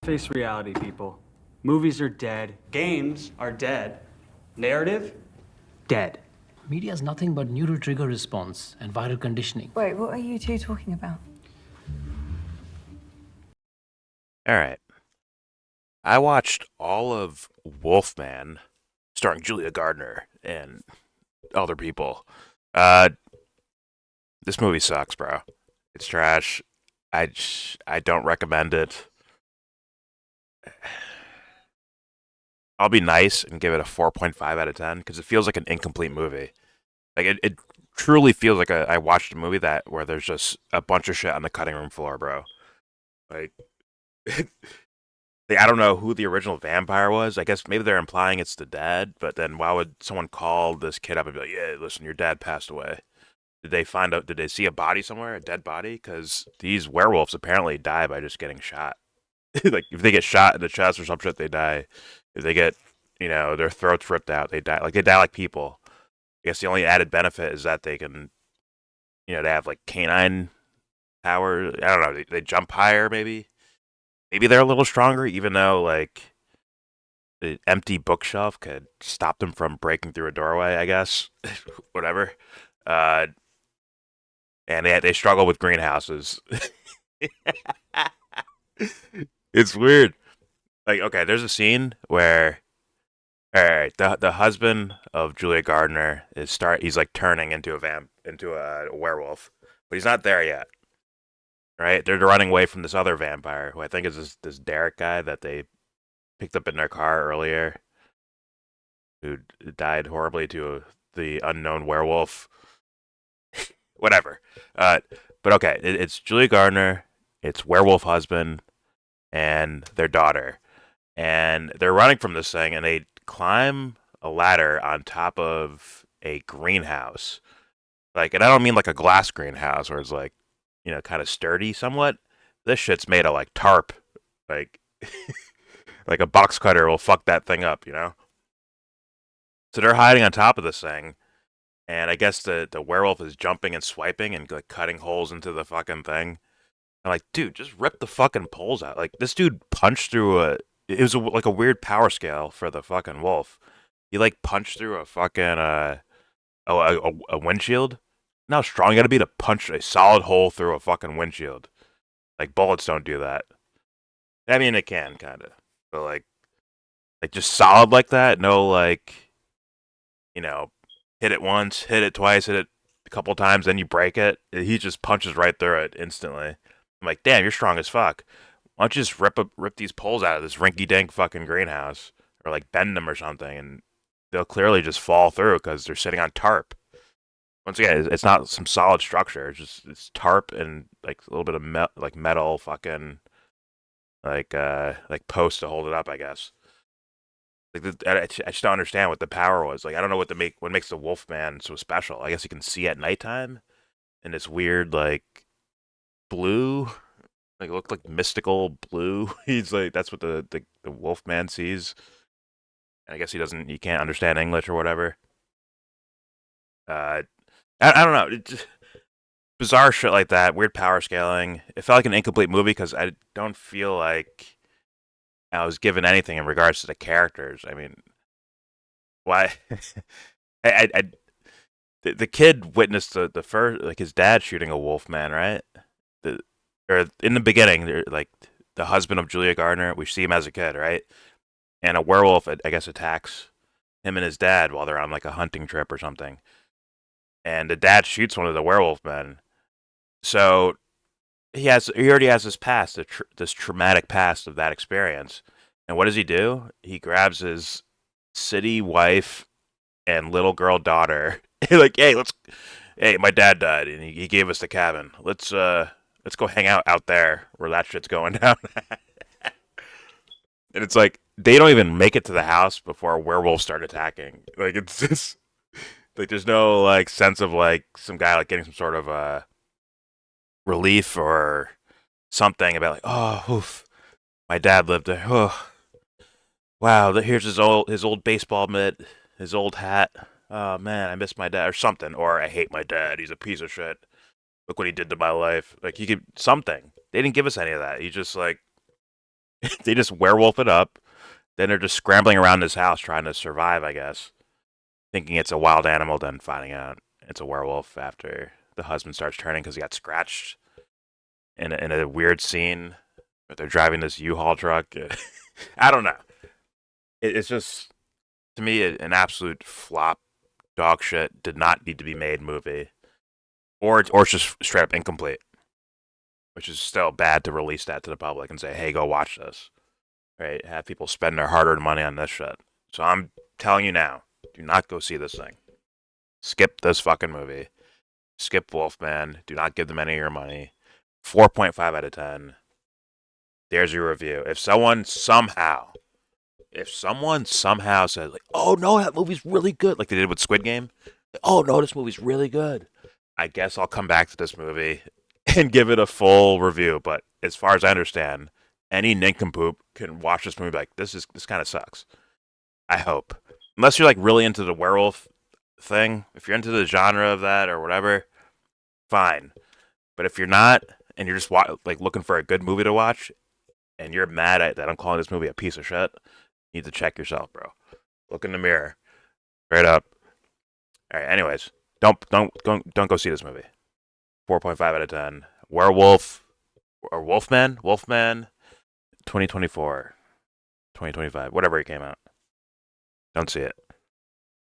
Face reality, people. Movies are dead. Games are dead. Narrative? Dead. Media is nothing but neural trigger response and viral conditioning. Wait, what are you two talking about? All right. I watched all of Wolfman, starring Julia Gardner and other people. This movie sucks, bro. It's trash. I don't recommend it. I'll be nice and give it a 4.5 out of 10 because it feels like an incomplete movie. Like it truly feels like I watched a movie where there's just a bunch of shit on the cutting room floor, bro. Like, I don't know who the original vampire was. I guess maybe they're implying it's the dad, but then why would someone call this kid up and be like, "Yeah, listen, your dad passed away"? Did they find out? Did they see a body somewhere, a dead body? Because these werewolves apparently die by just getting shot. Like if they get shot in the chest or some shit, they die. If they get, their throats ripped out, they die. Like they die like people. I guess the only added benefit is that they can, they have like canine power. I don't know. They jump higher, maybe. Maybe they're a little stronger, even though like the empty bookshelf could stop them from breaking through a doorway. I guess, whatever. Uh, and they struggle with greenhouses. It's weird. Like, okay, there's a scene where, all right, the husband of Julia Gardner he's like turning into a werewolf, but he's not there yet. Right? They're running away from this other vampire, who I think is this Derek guy that they picked up in their car earlier, who died horribly to the unknown werewolf. Whatever. But okay, it's Julia Gardner, it's werewolf husband, and their daughter. And they're running from this thing, and they climb a ladder on top of a greenhouse. Like, and I don't mean like a glass greenhouse where it's like, kind of sturdy somewhat. This shit's made of like tarp. Like, like a box cutter will fuck that thing up, So they're hiding on top of this thing, and I guess the werewolf is jumping and swiping and like cutting holes into the fucking thing. I'm like, dude, just rip the fucking poles out. Like this dude punched through it was like a weird power scale for the fucking wolf. He like punched through a fucking a windshield. How strong you gotta be to punch a solid hole through a fucking windshield? Like bullets don't do that. I mean, it can kind of, but like just solid like that. No, like, hit it once, hit it twice, hit it a couple times, then you break it. He just punches right through it instantly. I'm like, damn, you're strong as fuck. Why don't you just rip these poles out of this rinky-dink fucking greenhouse, or like bend them or something, and they'll clearly just fall through because they're sitting on tarp. Once again, it's not some solid structure. It's tarp and like a little bit of metal fucking like post to hold it up, I guess. Like I just don't understand what the power was. Like I don't know what makes the Wolfman so special. I guess he can see at nighttime, and it's weird like blue, like it looked like mystical blue. He's like that's what the Wolfman sees. And I guess he can't understand English or whatever. I don't know. Bizarre shit like that, weird power scaling. It felt like an incomplete movie because I don't feel like I was given anything in regards to the characters. I mean, why? I the kid witnessed the first, like his dad shooting a wolf man, right? Or in the beginning, like the husband of Julia Gardner, we see him as a kid, right? And a werewolf, I guess, attacks him and his dad while they're on like a hunting trip or something. And the dad shoots one of the werewolf men. So he already has this past, this traumatic past of that experience. And what does he do? He grabs his city wife and little girl daughter. Like, hey, my dad died, and he gave us the cabin. Let's go hang out there where that shit's going down. And it's like they don't even make it to the house before werewolves start attacking. Like it's just like there's no like sense of like some guy like getting some sort of relief or something about like, oh, oof, my dad lived there. Oh, wow, here's his old baseball mitt, his old hat. Oh man, I miss my dad or something. Or I hate my dad. He's a piece of shit. Look what he did to my life. Like he could something. They didn't give us any of that. He just like They just werewolf it up. Then they're just scrambling around this house trying to survive, I guess, thinking it's a wild animal. Then finding out it's a werewolf after the husband starts turning because he got scratched in a weird scene where they're driving this U-Haul truck. I don't know. It's just to me an absolute flop, dog shit. Did not need to be made movie, or it's just straight up incomplete, which is still bad to release that to the public and say, hey, go watch this. Right? Have people spend their hard-earned money on this shit. So I'm telling you now, do not go see this thing. Skip this fucking movie. Skip Wolfman. Do not give them any of your money. 4.5 out of 10. There's your review. If someone somehow says like, "Oh no, that movie's really good," like they did with Squid Game, "Oh no, this movie's really good," I guess I'll come back to this movie and give it a full review. But as far as I understand, any nincompoop can watch this movie and be like, this kind of sucks. I hope, unless you're like really into the werewolf thing, if you're into the genre of that or whatever, fine. But if you're not, and you're just like looking for a good movie to watch, and you're mad at that I'm calling this movie a piece of shit, you need to check yourself, bro. Look in the mirror, straight up. All right. Anyways, don't go see this movie. 4.5 out of 10. Werewolf or Wolfman, 2024, 2025, whatever it came out. Don't see it.